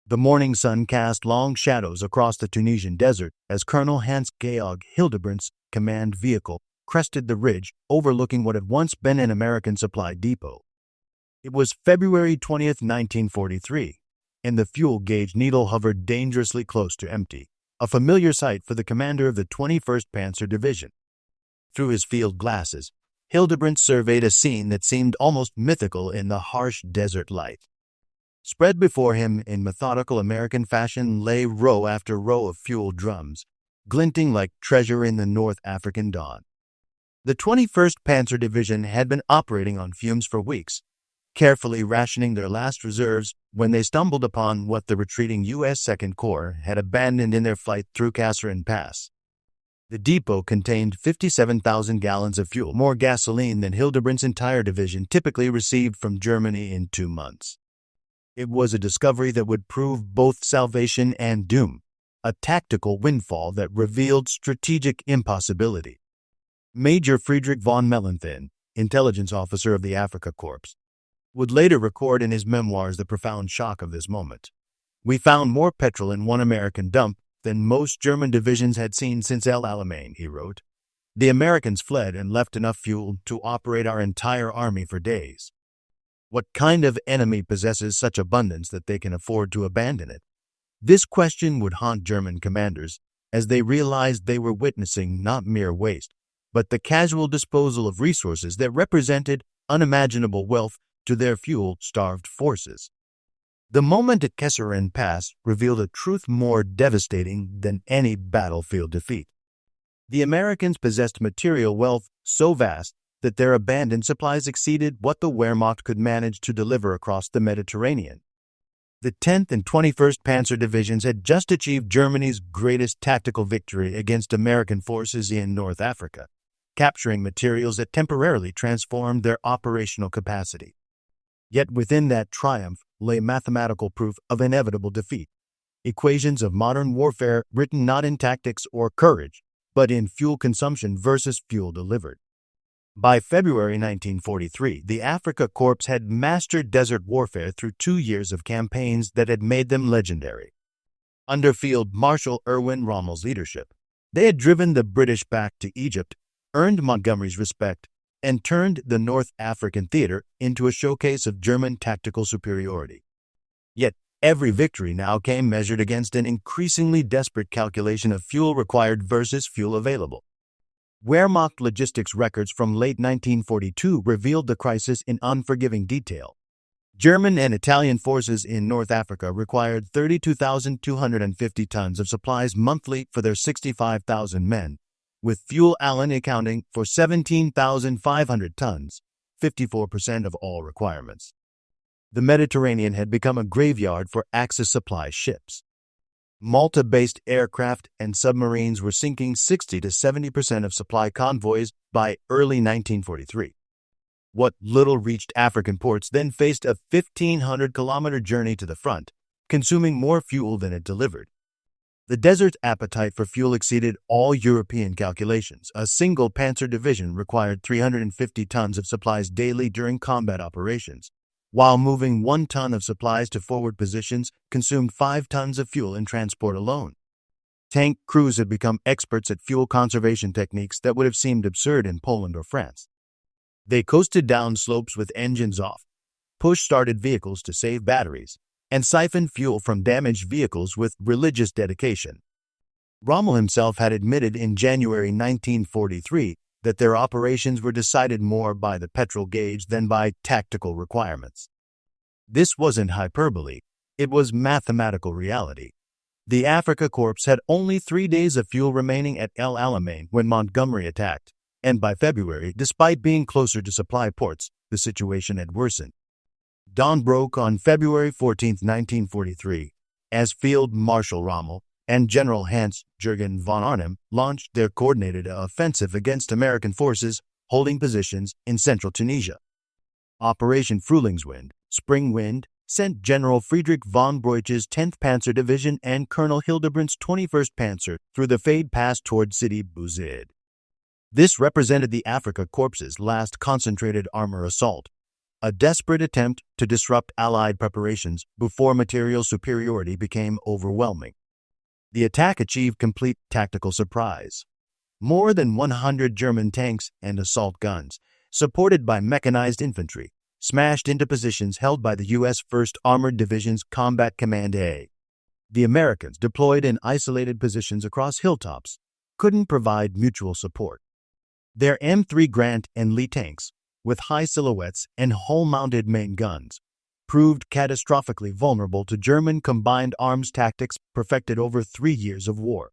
The morning sun cast long shadows across the Tunisian desert as Colonel Hans-Georg Hildebrands's command vehicle crested the ridge overlooking what had once been an American supply depot. It was February 20th, 1943, and the fuel gauge needle hovered dangerously close to empty, a familiar sight for the commander of the 21st Panzer Division. Through his field glasses, Hildebrands surveyed a scene that seemed almost mythical in the harsh desert light. Spread before him in methodical American fashion lay row after row of fuel drums, glinting like treasure in the North African dawn. The 21st Panzer Division had been operating on fumes for weeks, carefully rationing their last reserves when they stumbled upon what the retreating U.S. Second Corps had abandoned in their flight through Kasserine Pass. The depot contained 57,000 gallons of fuel, more gasoline than Hildebrands' entire division typically received from Germany in 2 months. It was a discovery that would prove both salvation and doom, a tactical windfall that revealed strategic impossibility. Major Friedrich von Mellenthin, intelligence officer of the Afrika Korps, would later record in his memoirs the profound shock of this moment. "We found more petrol in one American dump than most German divisions had seen since El Alamein," he wrote. "The Americans fled and left enough fuel to operate our entire army for days. What kind of enemy possesses such abundance that they can afford to abandon it?" This question would haunt German commanders as they realized they were witnessing not mere waste, but the casual disposal of resources that represented unimaginable wealth to their fuel-starved forces. The moment at Kasserine Pass revealed a truth more devastating than any battlefield defeat. The Americans possessed material wealth so vast that their abandoned supplies exceeded what the Wehrmacht could manage to deliver across the Mediterranean. The 10th and 21st Panzer Divisions had just achieved Germany's greatest tactical victory against American forces in North Africa, capturing materials that temporarily transformed their operational capacity. Yet within that triumph lay mathematical proof of inevitable defeat, equations of modern warfare written not in tactics or courage, but in fuel consumption versus fuel delivered. By February 1943, the Afrika Korps had mastered desert warfare through 2 years of campaigns that had made them legendary. Under Field Marshal Erwin Rommel's leadership, they had driven the British back to Egypt, earned Montgomery's respect, and turned the North African theater into a showcase of German tactical superiority. Yet every victory now came measured against an increasingly desperate calculation of fuel required versus fuel available. Wehrmacht logistics records from late 1942 revealed the crisis in unforgiving detail. German and Italian forces in North Africa required 32,250 tons of supplies monthly for their 65,000 men, with Fuel Allen accounting for 17,500 tons, 54% of all requirements. The Mediterranean had become a graveyard for Axis supply ships. Malta-based aircraft and submarines were sinking 60 to 70% of supply convoys by early 1943. What little reached African ports then faced a 1,500-kilometer journey to the front, consuming more fuel than it delivered. The desert's appetite for fuel exceeded all European calculations. A single Panzer division required 350 tons of supplies daily during combat operations, while moving 1 ton of supplies to forward positions consumed 5 tons of fuel in transport alone. Tank crews had become experts at fuel conservation techniques that would have seemed absurd in Poland or France. They coasted down slopes with engines off, push-started vehicles to save batteries, and siphoned fuel from damaged vehicles with religious dedication. Rommel himself had admitted in January 1943 that their operations were decided more by the petrol gauge than by tactical requirements. This wasn't hyperbole, it was mathematical reality. The Afrika Korps had only 3 days of fuel remaining at El Alamein when Montgomery attacked, and by February, despite being closer to supply ports, the situation had worsened. Dawn broke on February 14, 1943, as Field Marshal Rommel and General Hans-Jürgen von Arnim launched their coordinated offensive against American forces holding positions in central Tunisia. Operation Frühlingswind, Spring Wind, sent General Friedrich von Breuch's 10th Panzer Division and Colonel Hildebrands' 21st Panzer through the Fade Pass toward Sidi Bouzid. This represented the Afrika Korps's last concentrated armor assault, a desperate attempt to disrupt Allied preparations before material superiority became overwhelming. The attack achieved complete tactical surprise. More than 100 German tanks and assault guns, supported by mechanized infantry, smashed into positions held by the U.S. 1st Armored Division's Combat Command A. The Americans, deployed in isolated positions across hilltops, couldn't provide mutual support. Their M3 Grant and Lee tanks, with high silhouettes and hull-mounted main guns, proved catastrophically vulnerable to German combined arms tactics perfected over 3 years of war.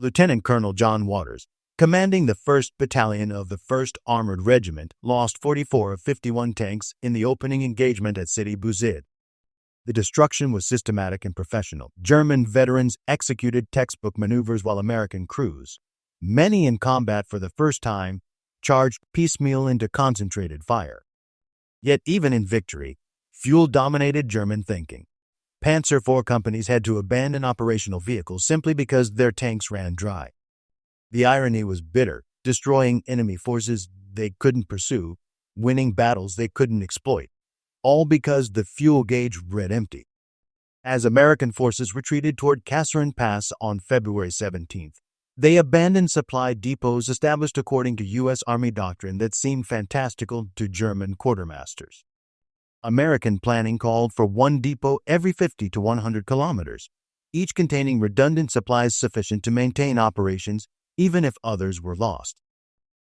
Lieutenant Colonel John Waters, commanding the 1st Battalion of the 1st Armored Regiment, lost 44 of 51 tanks in the opening engagement at Sidi Bouzid. The destruction was systematic and professional. German veterans executed textbook maneuvers while American crews, many in combat for the first time, charged piecemeal into concentrated fire. Yet even in victory, fuel dominated German thinking. Panzer IV companies had to abandon operational vehicles simply because their tanks ran dry. The irony was bitter, destroying enemy forces they couldn't pursue, winning battles they couldn't exploit, all because the fuel gauge read empty. As American forces retreated toward Kasserine Pass on February 17th, they abandoned supply depots established according to U.S. Army doctrine that seemed fantastical to German quartermasters. American planning called for one depot every 50 to 100 kilometers, each containing redundant supplies sufficient to maintain operations even if others were lost.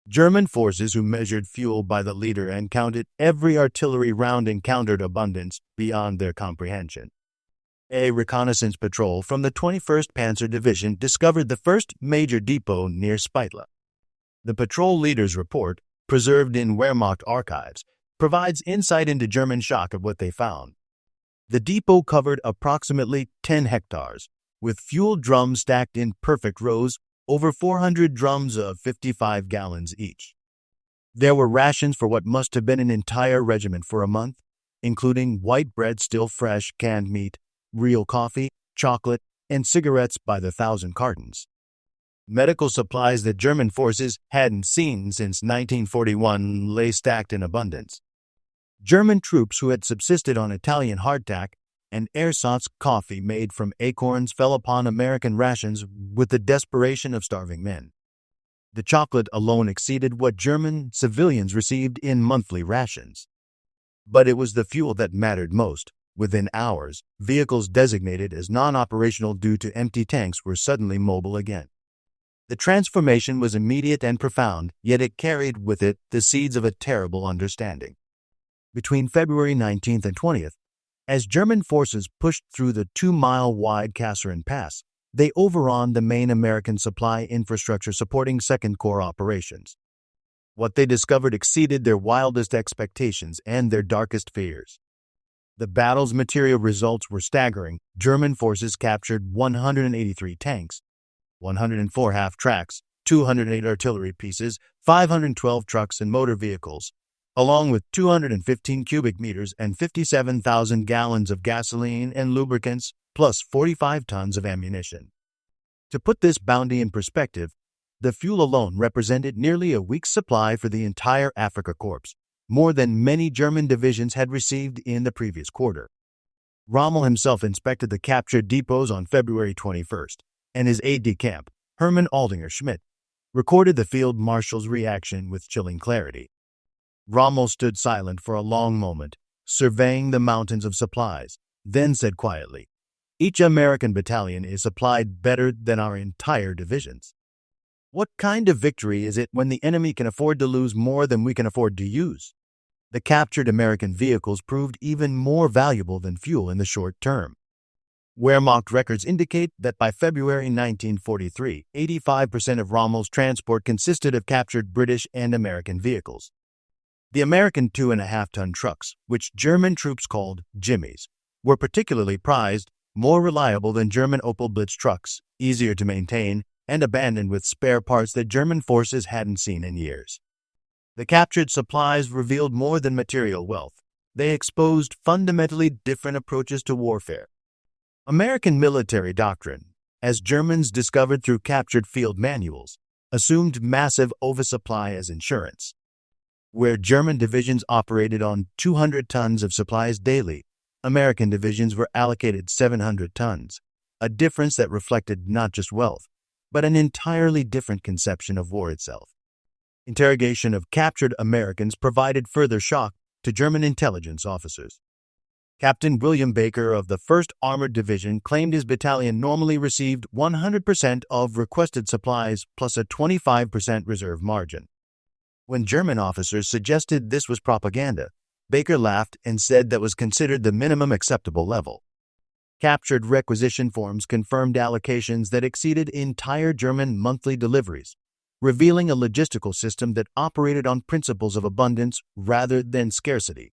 German forces, who measured fuel by the liter and counted every artillery round, encountered abundance beyond their comprehension. A reconnaissance patrol from the 21st Panzer Division discovered the first major depot near Spitla. The patrol leader's report, preserved in Wehrmacht archives, provides insight into German shock of what they found. The depot covered approximately 10 hectares, with fuel drums stacked in perfect rows, over 400 drums of 55 gallons each. There were rations for what must have been an entire regiment for a month, including white bread still fresh, canned meat, real coffee, chocolate, and cigarettes by the 1,000 cartons. Medical supplies that German forces hadn't seen since 1941 lay stacked in abundance. German troops who had subsisted on Italian hardtack and ersatz coffee made from acorns fell upon American rations with the desperation of starving men. The chocolate alone exceeded what German civilians received in monthly rations. But it was the fuel that mattered most. Within hours, vehicles designated as non-operational due to empty tanks were suddenly mobile again. The transformation was immediate and profound, yet it carried with it the seeds of a terrible understanding. Between February 19th and 20th, as German forces pushed through the 2-mile-wide Kasserine Pass, they overran the main American supply infrastructure supporting Second Corps operations. What they discovered exceeded their wildest expectations and their darkest fears. The battle's material results were staggering. German forces captured 183 tanks, 104 half-tracks, 208 artillery pieces, 512 trucks and motor vehicles, along with 215 cubic meters and 57,000 gallons of gasoline and lubricants, plus 45 tons of ammunition. To put this bounty in perspective, the fuel alone represented nearly a week's supply for the entire Afrika Korps, more than many German divisions had received in the previous quarter. Rommel himself inspected the captured depots on February 21st, and his aide-de-camp, Hermann Aldinger Schmidt, recorded the field marshal's reaction with chilling clarity. Rommel stood silent for a long moment, surveying the mountains of supplies, then said quietly, "Each American battalion is supplied better than our entire divisions. What kind of victory is it when the enemy can afford to lose more than we can afford to use?" The captured American vehicles proved even more valuable than fuel in the short term. Wehrmacht records indicate that by February 1943, 85% of Rommel's transport consisted of captured British and American vehicles. The American 2.5-ton trucks, which German troops called Jimmies, were particularly prized, more reliable than German Opel Blitz trucks, easier to maintain, and abandoned with spare parts that German forces hadn't seen in years. The captured supplies revealed more than material wealth. They exposed fundamentally different approaches to warfare. American military doctrine, as Germans discovered through captured field manuals, assumed massive oversupply as insurance. Where German divisions operated on 200 tons of supplies daily, American divisions were allocated 700 tons, a difference that reflected not just wealth, but an entirely different conception of war itself. Interrogation of captured Americans provided further shock to German intelligence officers. Captain William Baker of the 1st Armored Division claimed his battalion normally received 100% of requested supplies plus a 25% reserve margin. When German officers suggested this was propaganda, Baker laughed and said that was considered the minimum acceptable level. Captured requisition forms confirmed allocations that exceeded entire German monthly deliveries, revealing a logistical system that operated on principles of abundance rather than scarcity.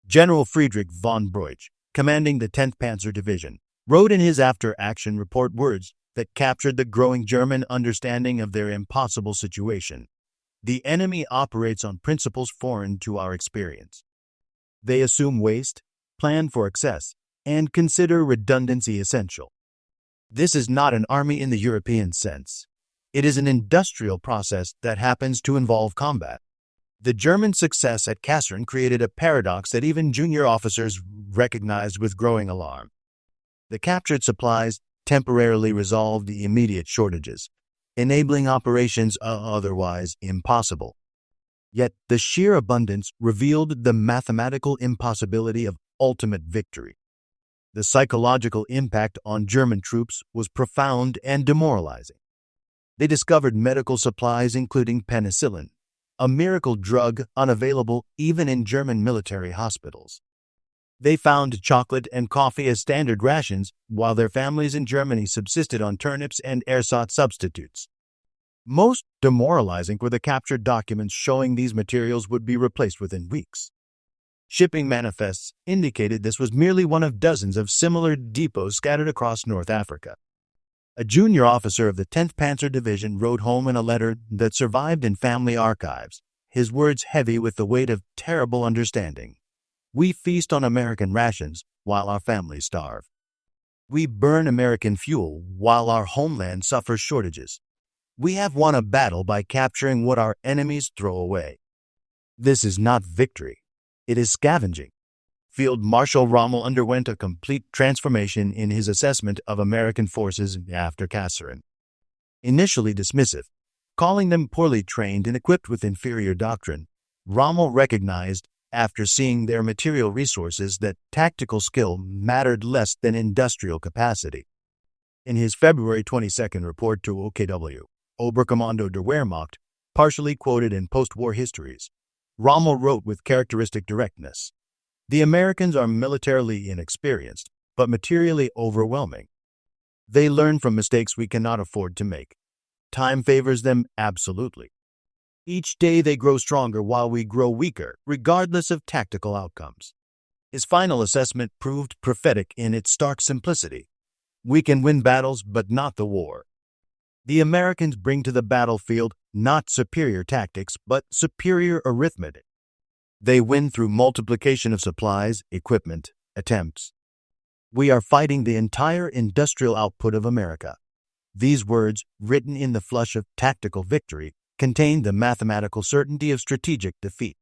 General Friedrich von Mellenthin, commanding the 10th Panzer Division, wrote in his after-action report words that captured the growing German understanding of their impossible situation. The enemy operates on principles foreign to our experience. They assume waste, plan for excess, and consider redundancy essential. This is not an army in the European sense. It is an industrial process that happens to involve combat. The German success at Kasserine created a paradox that even junior officers recognized with growing alarm. The captured supplies temporarily resolved the immediate shortages, enabling operations otherwise impossible. Yet the sheer abundance revealed the mathematical impossibility of ultimate victory. The psychological impact on German troops was profound and demoralizing. They discovered medical supplies including penicillin, a miracle drug unavailable even in German military hospitals. They found chocolate and coffee as standard rations, while their families in Germany subsisted on turnips and ersatz substitutes. Most demoralizing were the captured documents showing these materials would be replaced within weeks. Shipping manifests indicated this was merely one of dozens of similar depots scattered across North Africa. A junior officer of the 10th Panzer Division wrote home in a letter that survived in family archives, his words heavy with the weight of terrible understanding. We feast on American rations while our families starve. We burn American fuel while our homeland suffers shortages. We have won a battle by capturing what our enemies throw away. This is not victory. It is scavenging. Field Marshal Rommel underwent a complete transformation in his assessment of American forces after Kasserine. Initially dismissive, calling them poorly trained and equipped with inferior doctrine, Rommel recognized, after seeing their material resources, that tactical skill mattered less than industrial capacity. In his February 22 report to OKW, Oberkommando der Wehrmacht, partially quoted in post-war histories, Rommel wrote with characteristic directness, "The Americans are militarily inexperienced, but materially overwhelming. They learn from mistakes we cannot afford to make. Time favors them absolutely. Each day they grow stronger while we grow weaker, regardless of tactical outcomes." His final assessment proved prophetic in its stark simplicity. We can win battles, but not the war. The Americans bring to the battlefield not superior tactics, but superior arithmetic. They win through multiplication of supplies, equipment, attempts. We are fighting the entire industrial output of America. These words, written in the flush of tactical victory, contain the mathematical certainty of strategic defeat.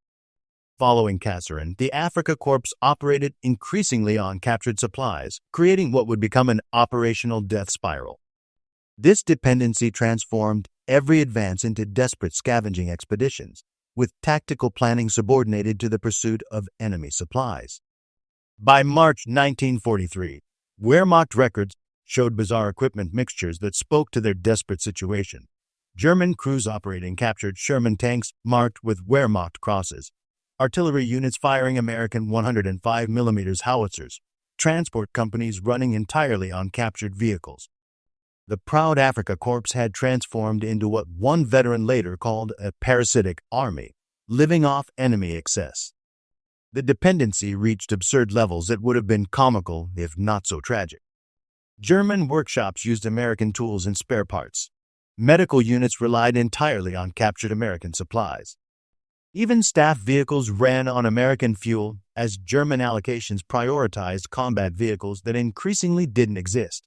Following Kasserine, the Afrika Korps operated increasingly on captured supplies, creating what would become an operational death spiral. This dependency transformed every advance into desperate scavenging expeditions, with tactical planning subordinated to the pursuit of enemy supplies. By March 1943, Wehrmacht records showed bizarre equipment mixtures that spoke to their desperate situation. German crews operating captured Sherman tanks marked with Wehrmacht crosses, artillery units firing American 105mm howitzers, transport companies running entirely on captured vehicles. The proud Afrika Korps had transformed into what one veteran later called a parasitic army, living off enemy excess. The dependency reached absurd levels that would have been comical if not so tragic. German workshops used American tools and spare parts. Medical units relied entirely on captured American supplies. Even staff vehicles ran on American fuel, as German allocations prioritized combat vehicles that increasingly didn't exist.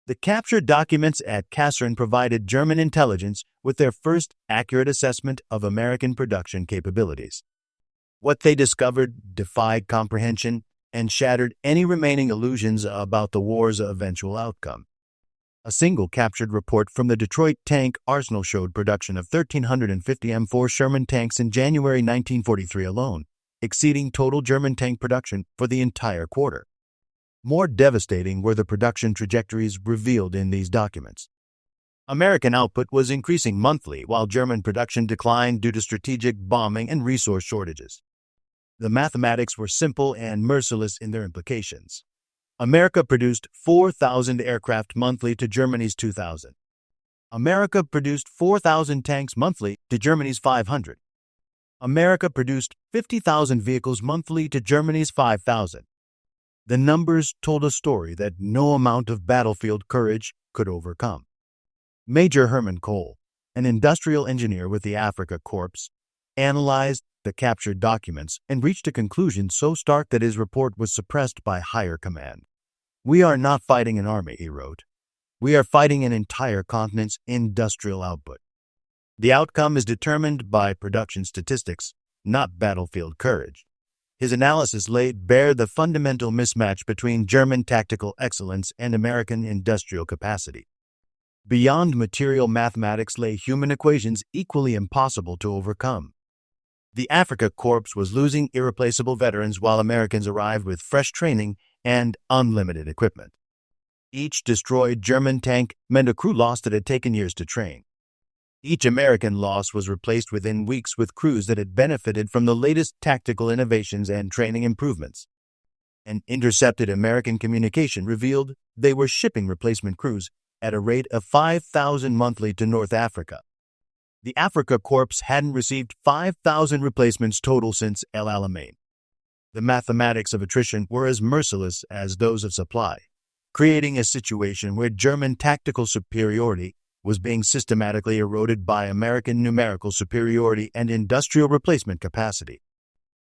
The captured documents at Kasserine provided German intelligence with their first accurate assessment of American production capabilities. What they discovered defied comprehension and shattered any remaining illusions about the war's eventual outcome. A single captured report from the Detroit Tank Arsenal showed production of 1,350 M4 Sherman tanks in January 1943 alone, exceeding total German tank production for the entire quarter. More devastating were the production trajectories revealed in these documents. American output was increasing monthly while German production declined due to strategic bombing and resource shortages. The mathematics were simple and merciless in their implications. America produced 4,000 aircraft monthly to Germany's 2,000. America produced 4,000 tanks monthly to Germany's 500. America produced 50,000 vehicles monthly to Germany's 5,000. The numbers told a story that no amount of battlefield courage could overcome. Major Herman Cole, an industrial engineer with the Afrika Korps, analyzed the captured documents and reached a conclusion so stark that his report was suppressed by higher command. "We are not fighting an army," he wrote. "We are fighting an entire continent's industrial output. The outcome is determined by production statistics, not battlefield courage." His analysis laid bare the fundamental mismatch between German tactical excellence and American industrial capacity. Beyond material mathematics lay human equations equally impossible to overcome. The Afrika Korps was losing irreplaceable veterans while Americans arrived with fresh training and unlimited equipment. Each destroyed German tank meant a crew loss that had taken years to train. Each American loss was replaced within weeks with crews that had benefited from the latest tactical innovations and training improvements. An intercepted American communication revealed they were shipping replacement crews at a rate of 5,000 monthly to North Africa. The Afrika Korps hadn't received 5,000 replacements total since El Alamein. The mathematics of attrition were as merciless as those of supply, creating a situation where German tactical superiority was being systematically eroded by American numerical superiority and industrial replacement capacity.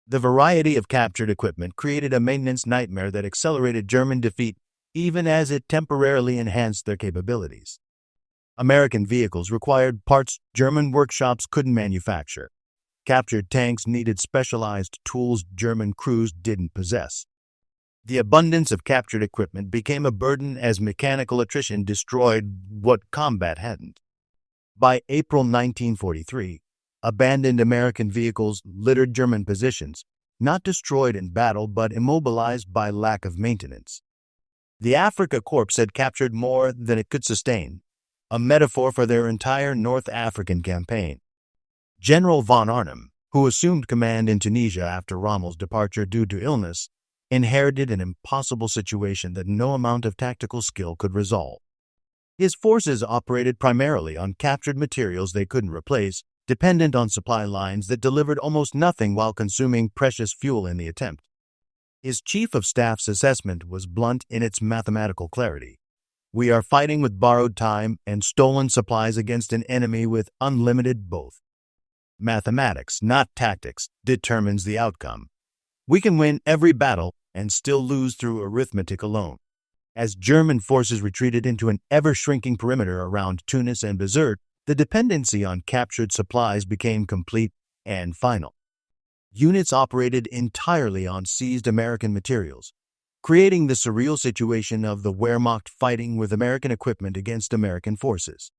The variety of captured equipment created a maintenance nightmare that accelerated German defeat even as it temporarily enhanced their capabilities. American vehicles required parts German workshops couldn't manufacture. Captured tanks needed specialized tools German crews didn't possess. The abundance of captured equipment became a burden as mechanical attrition destroyed what combat hadn't. By April 1943, abandoned American vehicles littered German positions, not destroyed in battle but immobilized by lack of maintenance. The Afrika Korps had captured more than it could sustain, a metaphor for their entire North African campaign. General von Arnim, who assumed command in Tunisia after Rommel's departure due to illness, inherited an impossible situation that no amount of tactical skill could resolve. His forces operated primarily on captured materials they couldn't replace, dependent on supply lines that delivered almost nothing while consuming precious fuel in the attempt. His chief of staff's assessment was blunt in its mathematical clarity. "We are fighting with borrowed time and stolen supplies against an enemy with unlimited both. Mathematics, not tactics, determines the outcome. We can win every battle and still lose through arithmetic alone." As German forces retreated into an ever-shrinking perimeter around Tunis and Bizerte, the dependency on captured supplies became complete and final. Units operated entirely on seized American materials, creating the surreal situation of the Wehrmacht fighting with American equipment against American forces.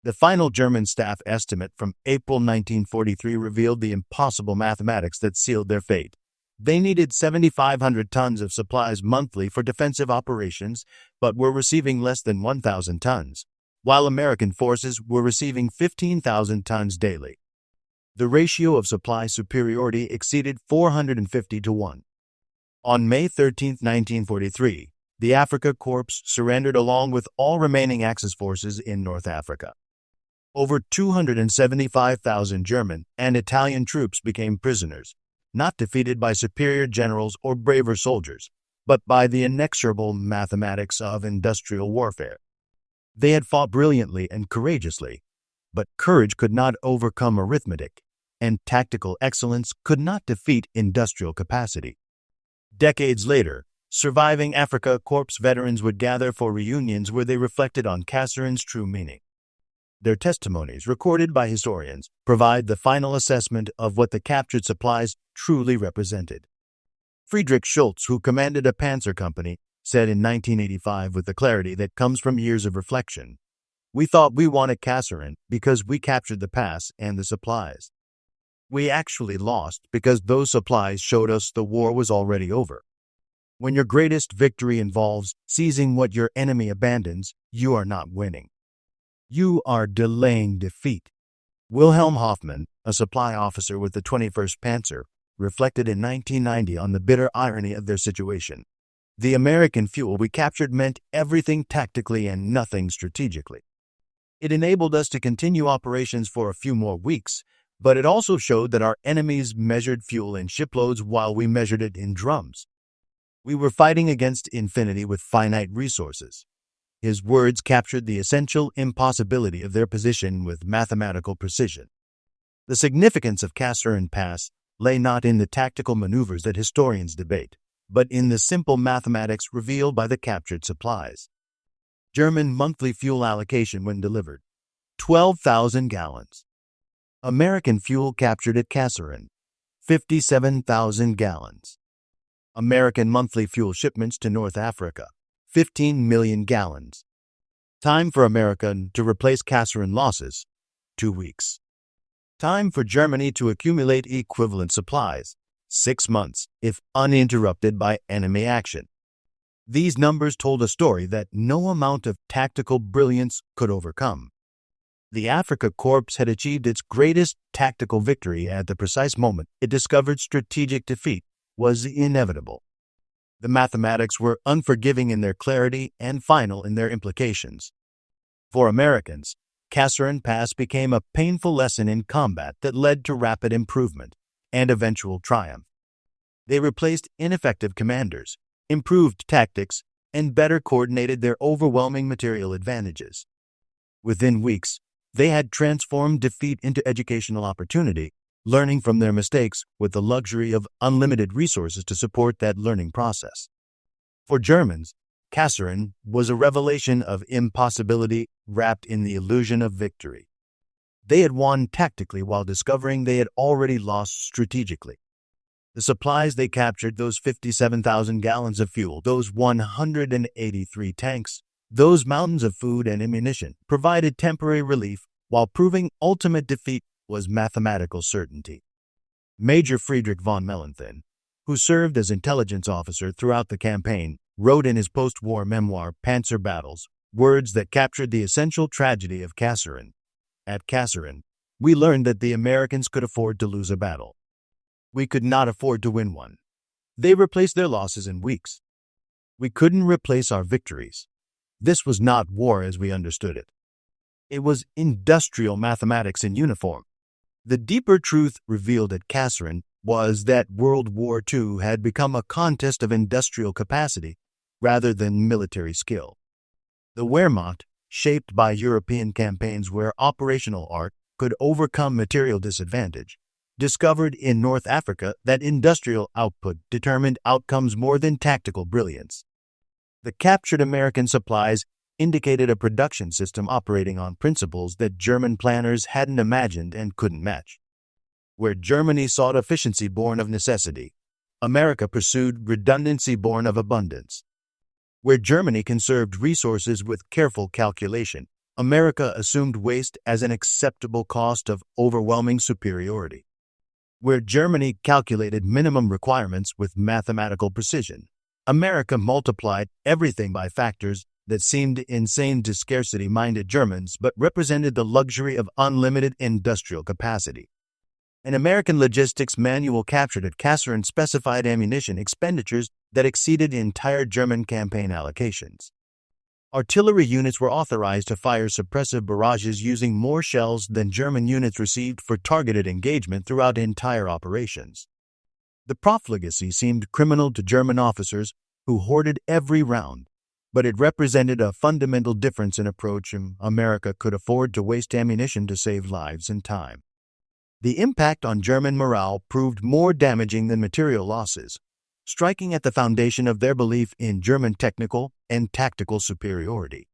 The final German staff estimate from April 1943 revealed the impossible mathematics that sealed their fate. They needed 7,500 tons of supplies monthly for defensive operations, but were receiving less than 1,000 tons, while American forces were receiving 15,000 tons daily. The ratio of supply superiority exceeded 450 to 1. On May 13, 1943, the Afrika Korps surrendered along with all remaining Axis forces in North Africa. Over 275,000 German and Italian troops became prisoners, not defeated by superior generals or braver soldiers, but by the inexorable mathematics of industrial warfare. They had fought brilliantly and courageously, but courage could not overcome arithmetic, and tactical excellence could not defeat industrial capacity. Decades later, Surviving Afrika Korps veterans would gather for reunions where they reflected on Kasserine's true meaning. Their testimonies, recorded by historians, provide the final assessment of what the captured supplies truly represented. Friedrich Schultz, who commanded a panzer company, said in 1985 with the clarity that comes from years of reflection, "We thought we wanted Kasserine because we captured the pass and the supplies. We actually lost because those supplies showed us the war was already over. When your greatest victory involves seizing what your enemy abandons, you are not winning. You are delaying defeat." Wilhelm Hoffmann, a supply officer with the 21st Panzer, reflected in 1990 on the bitter irony of their situation. "The American fuel we captured meant everything tactically and nothing strategically. It enabled us to continue operations for a few more weeks, but it also showed that our enemies measured fuel in shiploads while we measured it in drums. We were fighting against infinity with finite resources." His words captured the essential impossibility of their position with mathematical precision. The significance of Kasserine Pass lay not in the tactical maneuvers that historians debate, but in the simple mathematics revealed by the captured supplies. German monthly fuel allocation when delivered: 12,000 gallons. American fuel captured at Kasserine: 57,000 gallons. American monthly fuel shipments to North Africa: 15 million gallons. Time for America to replace Kasserine losses: 2 weeks. Time for Germany to accumulate equivalent supplies: 6 months, if uninterrupted by enemy action. These numbers told a story that no amount of tactical brilliance could overcome. The Afrika Korps had achieved its greatest tactical victory at the precise moment it discovered strategic defeat was inevitable. The mathematics were unforgiving in their clarity and final in their implications. For Americans, Kasserine Pass became a painful lesson in combat that led to rapid improvement and eventual triumph. They replaced ineffective commanders, improved tactics, and better coordinated their overwhelming material advantages. Within weeks, they had transformed defeat into educational opportunity, learning from their mistakes with the luxury of unlimited resources to support that learning process. For Germans, Kasserine was a revelation of impossibility wrapped in the illusion of victory. They had won tactically while discovering they had already lost strategically. The supplies they captured, those 57,000 gallons of fuel, those 183 tanks, those mountains of food and ammunition, provided temporary relief while proving ultimate defeat was mathematical certainty. Major Friedrich von Mellenthin, who served as intelligence officer throughout the campaign, wrote in his post-war memoir, Panzer Battles, words that captured the essential tragedy of Kasserine. "At Kasserine, we learned that the Americans could afford to lose a battle. We could not afford to win one. They replaced their losses in weeks. We couldn't replace our victories. This was not war as we understood it. It was industrial mathematics in uniform." The deeper truth revealed at Kasserine was that World War II had become a contest of industrial capacity rather than military skill. The Wehrmacht, shaped by European campaigns where operational art could overcome material disadvantage, discovered in North Africa that industrial output determined outcomes more than tactical brilliance. The captured American supplies indicated a production system operating on principles that German planners hadn't imagined and couldn't match. Where Germany sought efficiency born of necessity, America pursued redundancy born of abundance. Where Germany conserved resources with careful calculation, America assumed waste as an acceptable cost of overwhelming superiority. Where Germany calculated minimum requirements with mathematical precision, America multiplied everything by factors that seemed insane to scarcity-minded Germans but represented the luxury of unlimited industrial capacity. An American logistics manual captured at Kasserine specified ammunition expenditures that exceeded entire German campaign allocations. Artillery units were authorized to fire suppressive barrages using more shells than German units received for targeted engagement throughout entire operations. The profligacy seemed criminal to German officers who hoarded every round, but it represented a fundamental difference in approach. America could afford to waste ammunition to save lives and time. The impact on German morale proved more damaging than material losses. striking at the foundation of their belief in German technical and tactical superiority.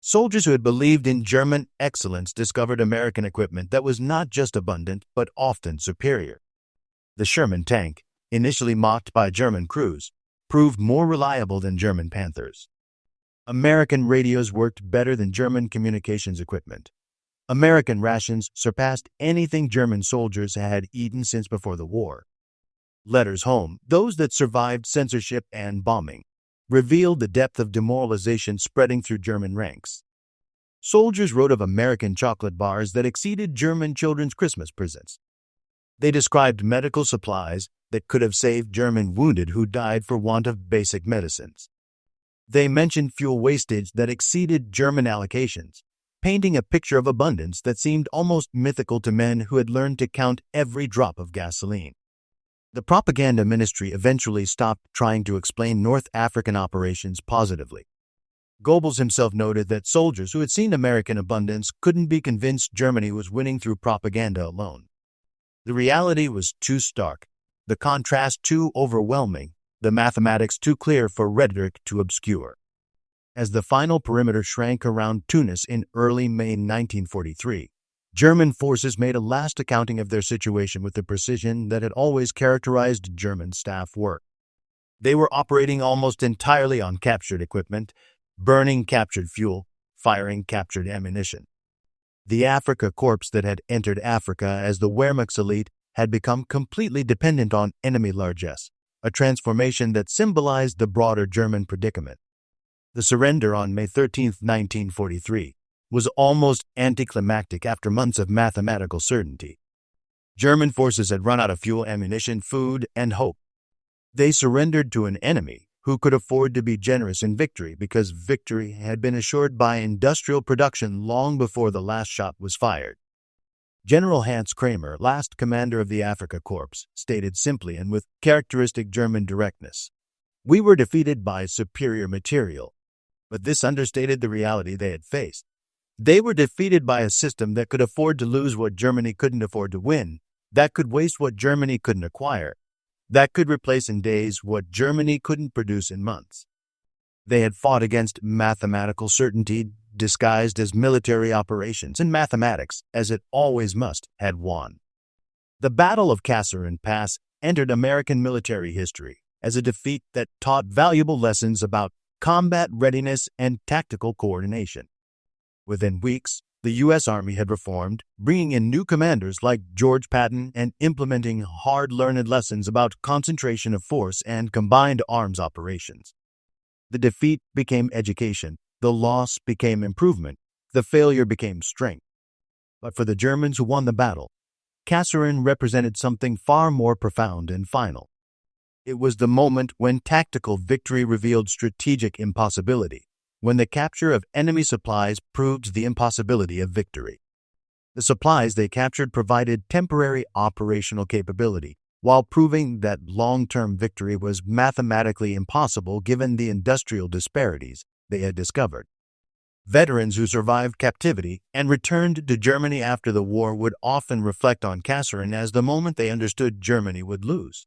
Soldiers who had believed in German excellence discovered American equipment that was not just abundant, but often superior. The Sherman tank, initially mocked by German crews, proved more reliable than German Panthers. American radios worked better than German communications equipment. American rations surpassed anything German soldiers had eaten since before the war. Letters home, those that survived censorship and bombing, revealed the depth of demoralization spreading through German ranks. Soldiers wrote of American chocolate bars that exceeded German children's Christmas presents. They described medical supplies that could have saved German wounded who died for want of basic medicines. They mentioned fuel wastage that exceeded German allocations, painting a picture of abundance that seemed almost mythical to men who had learned to count every drop of gasoline. The propaganda ministry eventually stopped trying to explain North African operations positively. Goebbels himself noted that soldiers who had seen American abundance couldn't be convinced Germany was winning through propaganda alone. The reality was too stark, the contrast too overwhelming, the mathematics too clear for rhetoric to obscure. As the final perimeter shrank around Tunis in early May 1943, German forces made a last accounting of their situation with the precision that had always characterized German staff work. They were operating almost entirely on captured equipment, burning captured fuel, firing captured ammunition. The Afrika Korps that had entered Africa as the Wehrmacht's elite had become completely dependent on enemy largesse, a transformation that symbolized the broader German predicament. The surrender on May 13, 1943, was almost anticlimactic after months of mathematical certainty. German forces had run out of fuel, ammunition, food, and hope. They surrendered to an enemy who could afford to be generous in victory because victory had been assured by industrial production long before the last shot was fired. General Hans Kramer, last commander of the Afrika Korps, stated simply and with characteristic German directness, "We were defeated by superior material." But this understated the reality they had faced. They were defeated by a system that could afford to lose what Germany couldn't afford to win, that could waste what Germany couldn't acquire, that could replace in days what Germany couldn't produce in months. They had fought against mathematical certainty disguised as military operations, and mathematics, as it always must, had won. The Battle of Kasserine Pass entered American military history as a defeat that taught valuable lessons about combat readiness and tactical coordination. Within weeks, the U.S. Army had reformed, bringing in new commanders like George Patton and implementing hard-learned lessons about concentration of force and combined arms operations. The defeat became education, the loss became improvement, the failure became strength. But for the Germans who won the battle, Kasserine represented something far more profound and final. It was the moment when tactical victory revealed strategic impossibility, when the capture of enemy supplies proved the impossibility of victory. The supplies they captured provided temporary operational capability, while proving that long-term victory was mathematically impossible given the industrial disparities they had discovered. Veterans who survived captivity and returned to Germany after the war would often reflect on Kasserine as the moment they understood Germany would lose.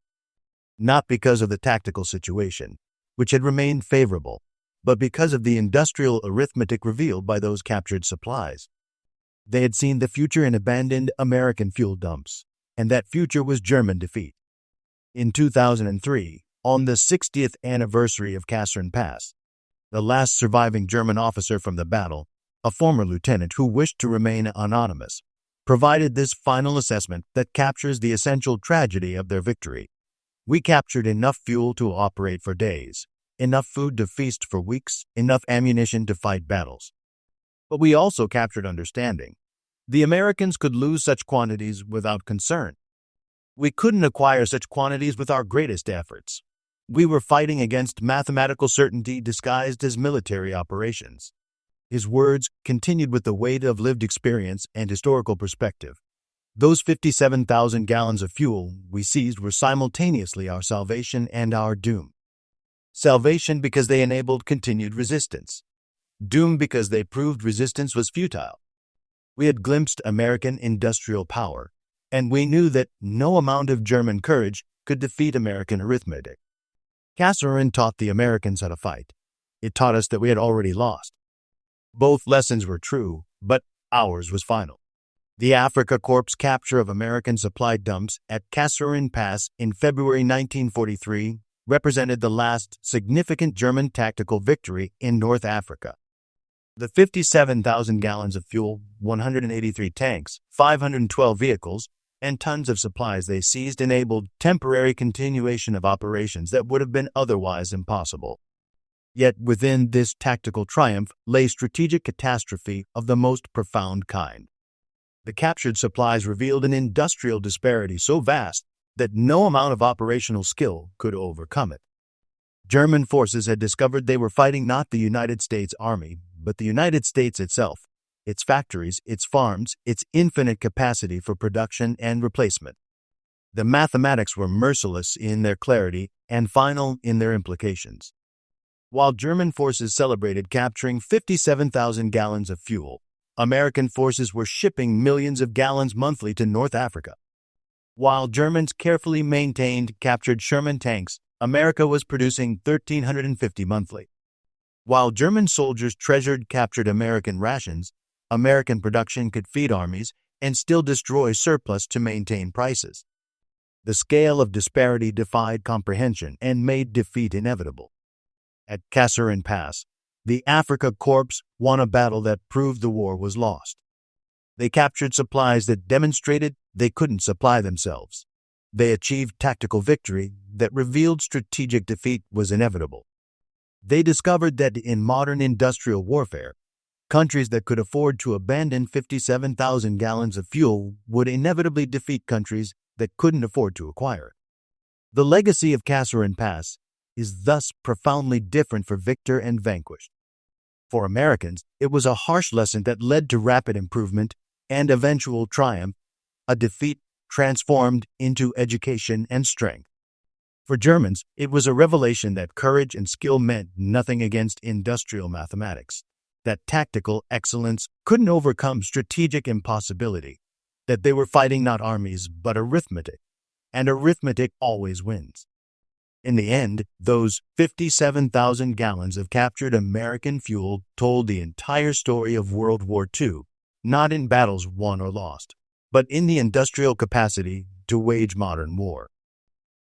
Not because of the tactical situation, which had remained favorable, but because of the industrial arithmetic revealed by those captured supplies. They had seen the future in abandoned American fuel dumps, and that future was German defeat. In 2003, on the 60th anniversary of Kasserine Pass, the last surviving German officer from the battle, a former lieutenant who wished to remain anonymous, provided this final assessment that captures the essential tragedy of their victory. "We captured enough fuel to operate for days, enough food to feast for weeks, enough ammunition to fight battles. But we also captured understanding. The Americans could lose such quantities without concern. We couldn't acquire such quantities with our greatest efforts. We were fighting against mathematical certainty disguised as military operations." His words continued with the weight of lived experience and historical perspective. Those 57,000 gallons of fuel we seized were simultaneously our salvation and our doom. Salvation because they enabled continued resistance. Doom because they proved resistance was futile. We had glimpsed American industrial power, and we knew that no amount of German courage could defeat American arithmetic. Kasserine taught the Americans how to fight. It taught us that we had already lost. Both lessons were true, but ours was final. The Afrika Korps' capture of American supply dumps at Kasserine Pass in February 1943 represented the last significant German tactical victory in North Africa. The 57,000 gallons of fuel, 183 tanks, 512 vehicles, and tons of supplies they seized enabled temporary continuation of operations that would have been otherwise impossible. Yet within this tactical triumph lay strategic catastrophe of the most profound kind. The captured supplies revealed an industrial disparity so vast that no amount of operational skill could overcome it. German forces had discovered they were fighting not the United States Army, but the United States itself, its factories, its farms, its infinite capacity for production and replacement. The mathematics were merciless in their clarity and final in their implications. While German forces celebrated capturing 57,000 gallons of fuel, American forces were shipping millions of gallons monthly to North Africa. While Germans carefully maintained captured Sherman tanks, America was producing 1,350 monthly. While German soldiers treasured captured American rations, American production could feed armies and still destroy surplus to maintain prices. The scale of disparity defied comprehension and made defeat inevitable. At Kasserine Pass, the Afrika Korps won a battle that proved the war was lost. They captured supplies that demonstrated they couldn't supply themselves. They achieved tactical victory that revealed strategic defeat was inevitable. They discovered that in modern industrial warfare, countries that could afford to abandon 57,000 gallons of fuel would inevitably defeat countries that couldn't afford to acquire it. The legacy of Kasserine Pass is thus profoundly different for victor and vanquished. For Americans, it was a harsh lesson that led to rapid improvement and eventual triumph, a defeat transformed into education and strength. For Germans, it was a revelation that courage and skill meant nothing against industrial mathematics, that tactical excellence couldn't overcome strategic impossibility, that they were fighting not armies but arithmetic, and arithmetic always wins. In the end, those 57,000 gallons of captured American fuel told the entire story of World War II, not in battles won or lost, but in the industrial capacity to wage modern war.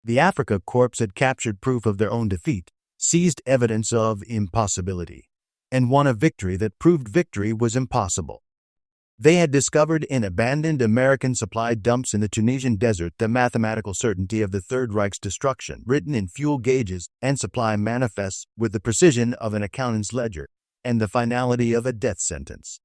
The Afrika Korps had captured proof of their own defeat, seized evidence of impossibility, and won a victory that proved victory was impossible. They had discovered in abandoned American supply dumps in the Tunisian desert the mathematical certainty of the Third Reich's destruction, written in fuel gauges and supply manifests with the precision of an accountant's ledger and the finality of a death sentence.